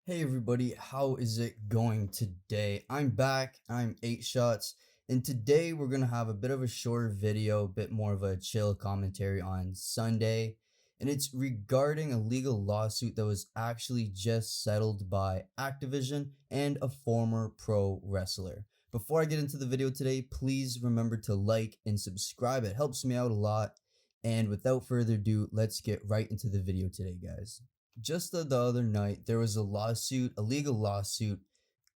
Hey everybody, how is it going today? I'm back, I'm 8 Shots, and today we're gonna have a bit of a shorter video, a bit more of a chill commentary on Sunday, and it's regarding a legal lawsuit that was actually just settled by Activision and a former pro wrestler. Before I get into the video today, please remember to like and subscribe, it helps me out a lot, and without further ado, let's get right into the video today, guys. Just the other night, there was a legal lawsuit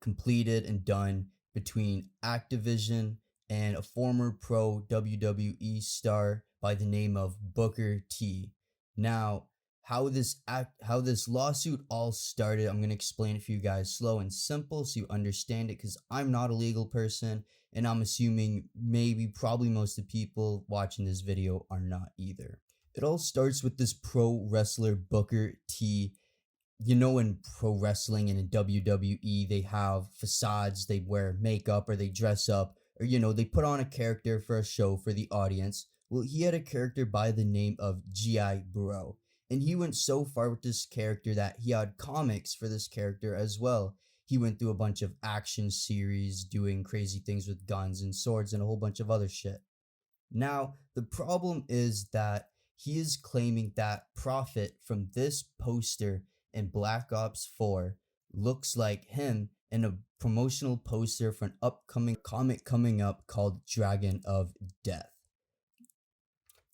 completed and done between Activision and a former pro WWE star by the name of Booker T. Now, how this lawsuit all started, I'm going to explain it for you guys slow and simple so you understand it, cuz I'm not a legal person and I'm assuming probably most of the people watching this video are not either. It all starts with this pro wrestler Booker T. You know, in pro wrestling and in WWE, they have facades, they wear makeup or they dress up, or they put on a character for a show for the audience. Well, he had a character by the name of G.I. Bro, and he went so far with this character that he had comics for this character as well. He went through a bunch of action series, doing crazy things with guns and swords and a whole bunch of other shit. Now, the problem is that he is claiming that profit from this poster in Black Ops 4 looks like him in a promotional poster for an upcoming comic coming up called Dragon of Death.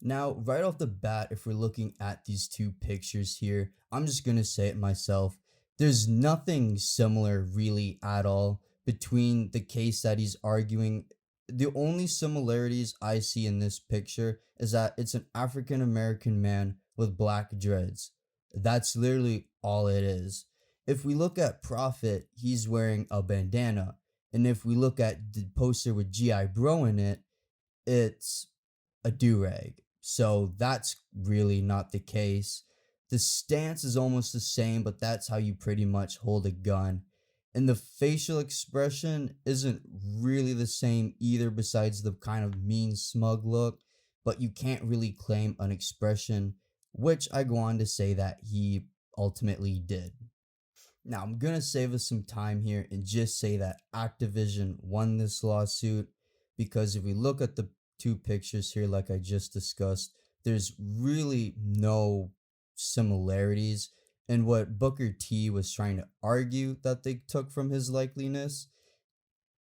Now, right off the bat, if we're looking at these two pictures here, I'm just going to say it myself. There's nothing similar really at all between the case that he's arguing. The only similarities I see in this picture is that it's an African American man with black dreads. That's literally all it is. If we look at Prophet, he's wearing a bandana. And if we look at the poster with G.I. Bro in it, it's a do-rag. So that's really not the case. The stance is almost the same, but that's how you pretty much hold a gun. And the facial expression isn't really the same either, besides the kind of mean, smug look, but you can't really claim an expression, which I go on to say that he ultimately did. Now, I'm going to save us some time here and just say that Activision won this lawsuit, because if we look at the two pictures here, like I just discussed, there's really no similarities. And what Booker T was trying to argue that they took from his likeliness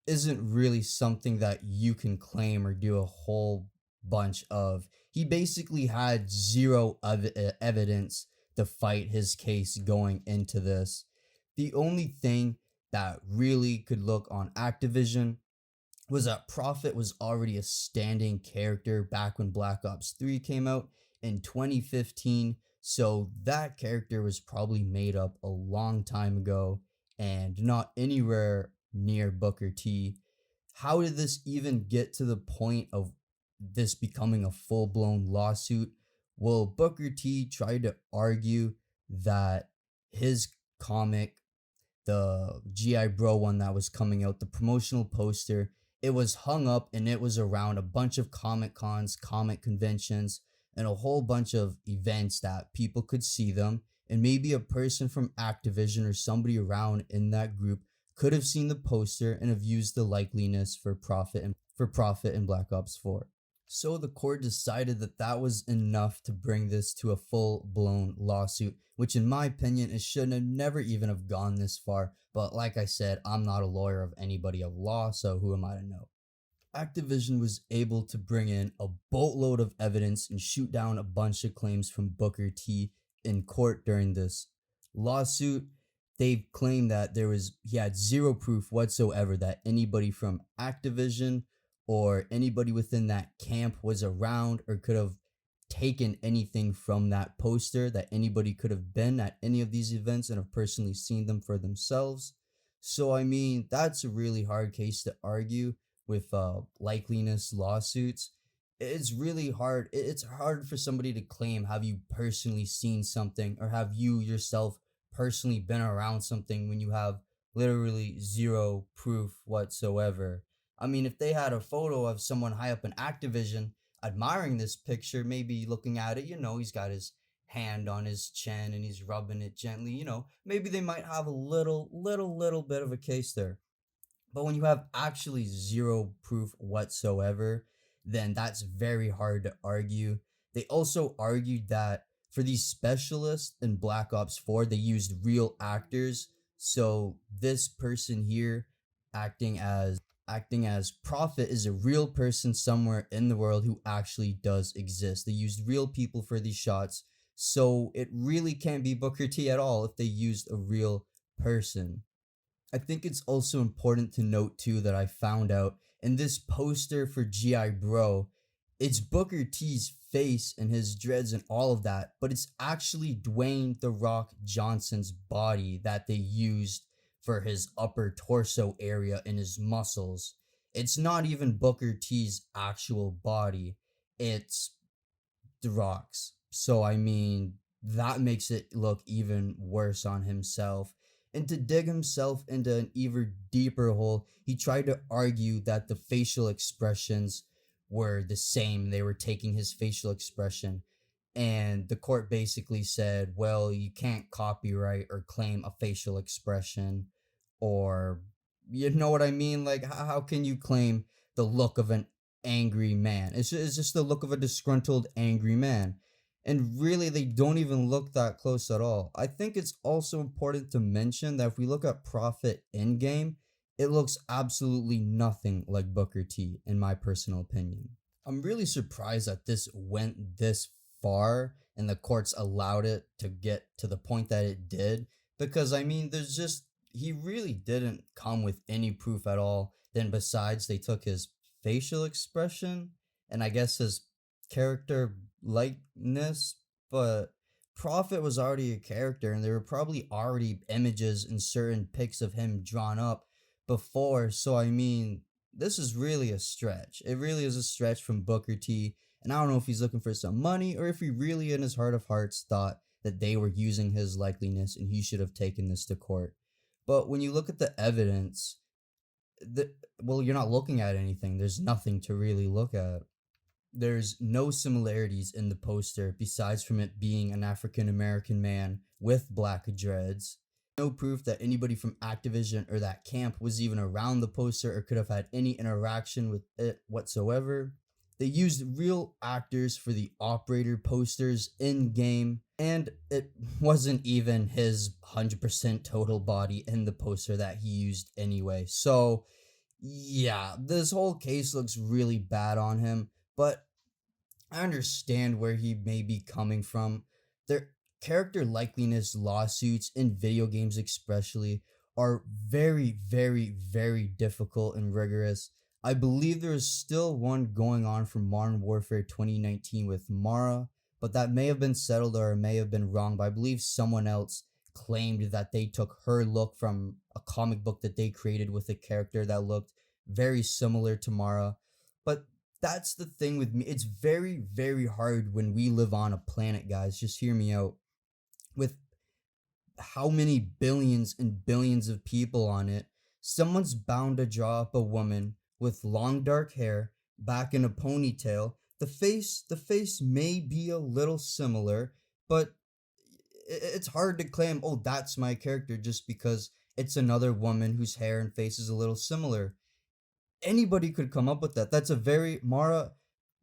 isn't really something that you can claim or do a whole bunch of. He basically had zero evidence to fight his case going into this. The only thing that really could look on Activision was that Prophet was already a standing character back when Black Ops 3 came out in 2015. So that character was probably made up a long time ago and not anywhere near Booker T. How did this even get to the point of this becoming a full-blown lawsuit? Well, Booker T tried to argue that his comic, the G.I. Bro one that was coming out, the promotional poster, it was hung up and it was around a bunch of comic cons, comic conventions, and a whole bunch of events that people could see them. And maybe a person from Activision or somebody around in that group could have seen the poster and have used the likeliness for profit in Black Ops 4. So the court decided that that was enough to bring this to a full-blown lawsuit, which in my opinion, it shouldn't have never even have gone this far. But like I said, I'm not a lawyer of anybody of law, so who am I to know? Activision was able to bring in a boatload of evidence and shoot down a bunch of claims from Booker T in court during this lawsuit. They've claimed that he had zero proof whatsoever that anybody from Activision or anybody within that camp was around or could have taken anything from that poster, that anybody could have been at any of these events and have personally seen them for themselves. So, I mean, that's a really hard case to argue with likeliness lawsuits. It's really hard. It's hard for somebody to claim, have you personally seen something, or have you yourself personally been around something, when you have literally zero proof whatsoever. I mean, if they had a photo of someone high up in Activision admiring this picture, maybe looking at it, he's got his hand on his chin and he's rubbing it gently, maybe they might have a little bit of a case there. But when you have actually zero proof whatsoever, then that's very hard to argue. They also argued that for these specialists in Black Ops 4, they used real actors. So this person here acting as Prophet is a real person somewhere in the world who actually does exist. They used real people for these shots. So it really can't be Booker T at all if they used a real person. I think it's also important to note too that I found out in this poster for GI Bro, it's Booker T's face and his dreads and all of that, but it's actually Dwayne The Rock Johnson's body that they used for his upper torso area and his muscles. It's not even Booker T's actual body. It's the Rock's. So I mean, that makes it look even worse on himself. And to dig himself into an even deeper hole, he tried to argue that the facial expressions were the same. They were taking his facial expression. And the court basically said, well, you can't copyright or claim a facial expression, or you know what I mean? Like, how can you claim the look of an angry man? It's just the look of a disgruntled, angry man. And really, they don't even look that close at all. I think it's also important to mention that if we look at Prophet in game, it looks absolutely nothing like Booker T, in my personal opinion. I'm really surprised that this went this far and the courts allowed it to get to the point that it did. Because, I mean, he really didn't come with any proof at all. Then, besides, they took his facial expression and I guess his character likeness, but Prophet was already a character, and there were probably already images and certain pics of him drawn up before. So I mean, this is really a stretch. It really is a stretch from Booker T. And I don't know if he's looking for some money or if he really, in his heart of hearts, thought that they were using his likeliness and he should have taken this to court. But when you look at the evidence, well, you're not looking at anything. There's nothing to really look at. There's no similarities in the poster besides from it being an African American man with black dreads. No proof that anybody from Activision or that camp was even around the poster or could have had any interaction with it whatsoever. They used real actors for the operator posters in game, and it wasn't even his 100% total body in the poster that he used anyway. So, yeah, this whole case looks really bad on him. But I understand where he may be coming from. Their character likeliness lawsuits in video games, especially, are very difficult and rigorous. I believe there is still one going on for Modern Warfare 2019 with Mara, but that may have been settled or may have been wrong. But I believe someone else claimed that they took her look from a comic book that they created with a character that looked very similar to Mara. But that's the thing with me. It's very hard when we live on a planet, guys. Just hear me out. With how many billions and billions of people on it, someone's bound to draw up a woman with long dark hair, back in a ponytail. The face may be a little similar, but it's hard to claim, oh, that's my character just because it's another woman whose hair and face is a little similar. Anybody could come up with that. That's a very Mara.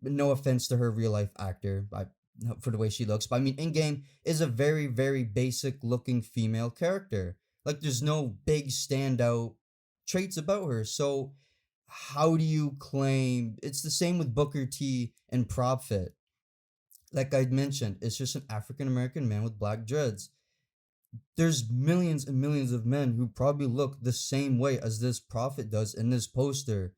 No offense to her real life actor, for the way she looks, but I mean, in game is a very basic looking female character. Like, there's no big standout traits about her. So, how do you claim it's the same with Booker T and Prophet? Like I mentioned, it's just an African American man with black dreads. There's millions and millions of men who probably look the same way as this Prophet does in this poster.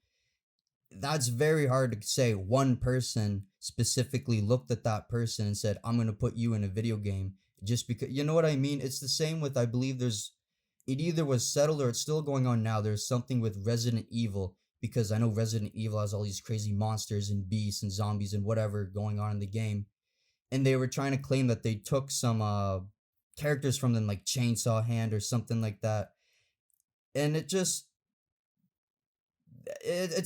That's very hard to say one person specifically looked at that person and said, I'm going to put you in a video game just because, you know what I mean? It's the same with, I believe it either was settled or it's still going on now. There's something with Resident Evil, because I know Resident Evil has all these crazy monsters and beasts and zombies and whatever going on in the game. And they were trying to claim that they took some characters from them, like Chainsaw Hand or something like that. And it's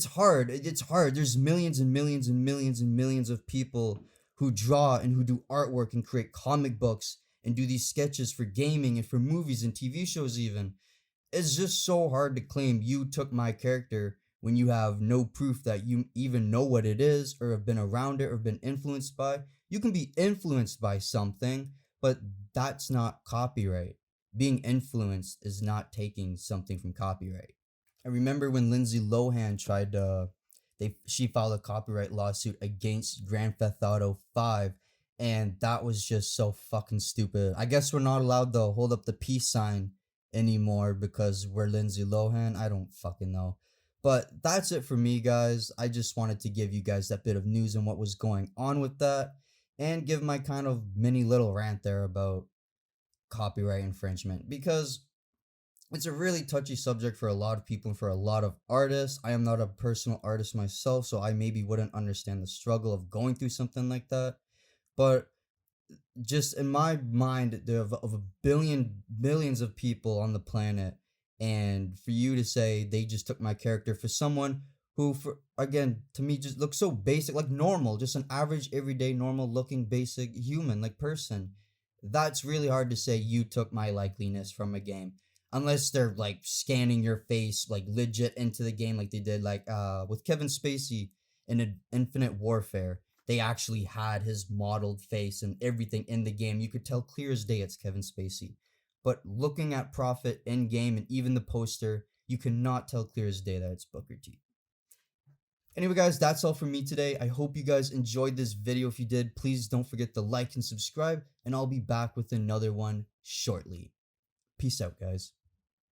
hard. It's hard. There's millions and millions and millions and millions of people who draw and who do artwork and create comic books and do these sketches for gaming and for movies and TV shows even. It's just so hard to claim you took my character when you have no proof that you even know what it is or have been around it or been influenced by. You can be influenced by something, but that's not copyright. Being influenced is not taking something from copyright. I remember when Lindsay Lohan tried to she filed a copyright lawsuit against Grand Theft Auto 5, and that was just so fucking stupid. I guess we're not allowed to hold up the peace sign anymore because we're Lindsay Lohan. I don't fucking know. But that's it for me, guys. I just wanted to give you guys that bit of news and what was going on with that and give my kind of mini little rant there about copyright infringement because it's a really touchy subject for a lot of people and for a lot of artists. I am not a personal artist myself, so I maybe wouldn't understand the struggle of going through something like that. But just in my mind, there of a billion millions of people on the planet, and for you to say they just took my character for someone who, for again, to me just looks so basic, like normal, just an average, everyday, normal looking, basic human, like person. That's really hard to say you took my likeliness from a game. Unless they're like scanning your face like legit into the game like they did like with Kevin Spacey in Infinite Warfare. They actually had his modeled face and everything in the game. You could tell clear as day it's Kevin Spacey. But looking at Prophet in game and even the poster, you cannot tell clear as day that it's Booker T. Anyway, guys, that's all from me today. I hope you guys enjoyed this video. If you did, please don't forget to like and subscribe, and I'll be back with another one shortly. Peace out, guys.